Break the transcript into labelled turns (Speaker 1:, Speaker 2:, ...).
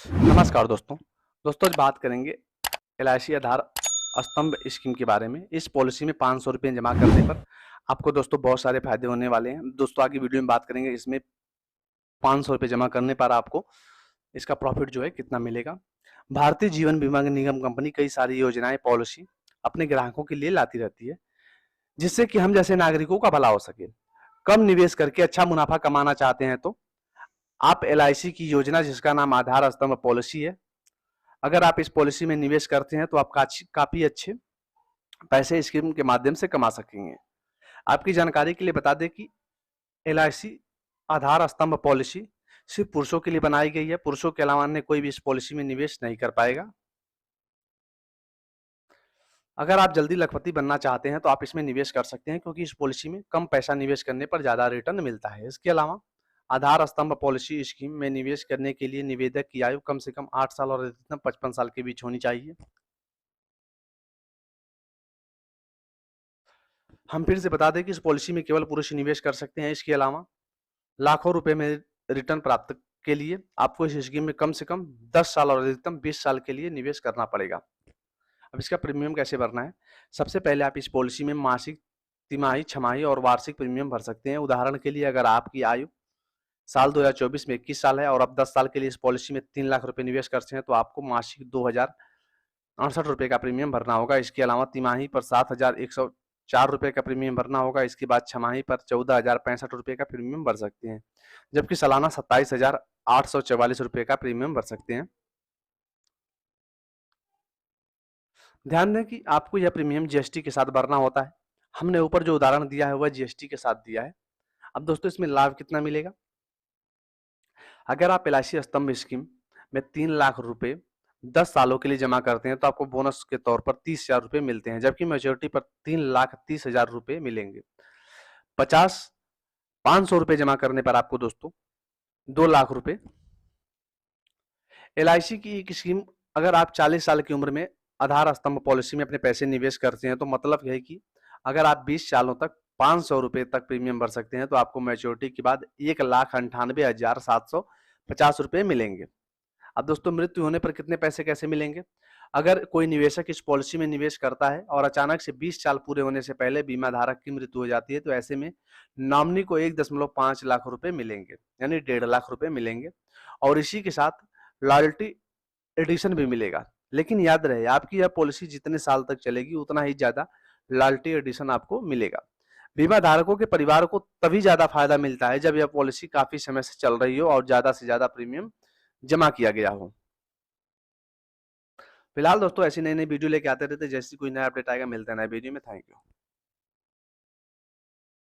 Speaker 1: नमस्कार दोस्तों। आज बात करेंगे एलआईसी आधार स्तंभ स्कीम के बारे में। इस पॉलिसी में 500 रुपये जमा करने पर आपको दोस्तों बहुत सारे फायदे होने वाले हैं। दोस्तों आगे वीडियो में बात करेंगे इसमें 500 रुपये जमा करने पर आपको इसका प्रॉफिट जो है कितना मिलेगा। भारतीय जीवन बीमा निगम कंपनी कई सारी योजनाएं पॉलिसी अपने ग्राहकों के लिए लाती रहती है, जिससे कि हम जैसे नागरिकों का भला हो सके। कम निवेश करके अच्छा मुनाफा कमाना चाहते हैं तो आप एलआईसी की योजना जिसका नाम आधार स्तंभ पॉलिसी है, अगर आप इस पॉलिसी में निवेश करते हैं तो आप काफी अच्छे पैसे स्कीम के माध्यम से कमा सकेंगे। आपकी जानकारी के लिए बता दें कि एलआईसी आधार स्तंभ पॉलिसी सिर्फ पुरुषों के लिए बनाई गई है। पुरुषों के अलावा अन्य कोई भी इस पॉलिसी में निवेश नहीं कर पाएगा। अगर आप जल्दी लखपति बनना चाहते हैं तो आप इसमें निवेश कर सकते हैं, क्योंकि इस पॉलिसी में कम पैसा निवेश करने पर ज्यादा रिटर्न मिलता है। इसके अलावा आधार स्तंभ पॉलिसी स्कीम में निवेश करने के लिए निवेशक की आयु कम से कम 8 साल और अधिकतम 55 साल के बीच होनी चाहिए। हम फिर से बता दें कि इस पॉलिसी में केवल पुरुष निवेश कर सकते हैं। इसके अलावा लाखों रुपए में रिटर्न प्राप्त के लिए आपको इस स्कीम में कम से कम 10 साल और अधिकतम 20 साल के लिए निवेश करना पड़ेगा। अब इसका प्रीमियम कैसे भरना है? सबसे पहले आप इस पॉलिसी में मासिक, तिमाही, छमाही और वार्षिक प्रीमियम भर सकते हैं। उदाहरण के लिए अगर आपकी आयु साल 2024 में 21 साल है और आप 10 साल के लिए इस पॉलिसी में 3 लाख रुपए निवेश करते हैं तो आपको मासिक 2068 रुपए का प्रीमियम भरना होगा। इसके अलावा तिमाही पर 7,104 रुपए का प्रीमियम भरना होगा। इसके बाद छमाही पर 14,065 रुपए का प्रीमियम भर सकते हैं, जबकि सालाना 27,844 रुपए का प्रीमियम भर सकते हैं। ध्यान दें कि आपको यह प्रीमियम जीएसटी के साथ भरना होता है। हमने ऊपर जो उदाहरण दिया है वह जीएसटी के साथ दिया है। अब दोस्तों इसमें लाभ कितना मिलेगा? अगर आप एलआईसी स्तंभ स्कीम में 3 लाख रुपए 10 सालों के लिए जमा करते हैं तो आपको बोनस के तौर पर 30,000 रुपए मिलते हैं, जबकि मैच्योरिटी पर 3,30,000 रुपए मिलेंगे। 500 रुपए जमा करने पर आपको दोस्तों 2 लाख रुपए। एलआईसी की एक स्कीम, अगर आप 40 साल की उम्र में आधार स्तंभ पॉलिसी में अपने पैसे निवेश करते हैं तो मतलब यह है कि अगर आप 20 सालों तक 500 रुपए तक प्रीमियम भर सकते हैं तो आपको मैच्योरिटी के बाद 1,98,750 रुपए मिलेंगे। अब दोस्तों मृत्यु होने पर कितने पैसे कैसे मिलेंगे? अगर कोई निवेशक इस पॉलिसी में निवेश करता है और अचानक से 20 साल पूरे होने से पहले बीमा धारक की मृत्यु हो जाती है तो ऐसे में नॉमिनी को 1.5 लाख रुपए मिलेंगे, यानी 1.5 लाख रुपए मिलेंगे। और इसी के साथ लॉयल्टी एडिशन भी मिलेगा। लेकिन याद रहे, आपकी यह पॉलिसी जितने साल तक चलेगी उतना ही ज्यादा लॉयल्टी एडिशन आपको मिलेगा। बीमा धारकों के परिवार को तभी ज्यादा फायदा मिलता है जब यह पॉलिसी काफी समय से चल रही हो और ज्यादा से ज्यादा प्रीमियम जमा किया गया हो। फिलहाल दोस्तों ऐसी नई नई वीडियो लेके आते रहते, जैसी कोई नया अपडेट आएगा मिलते हैं नए वीडियो में। Thank you.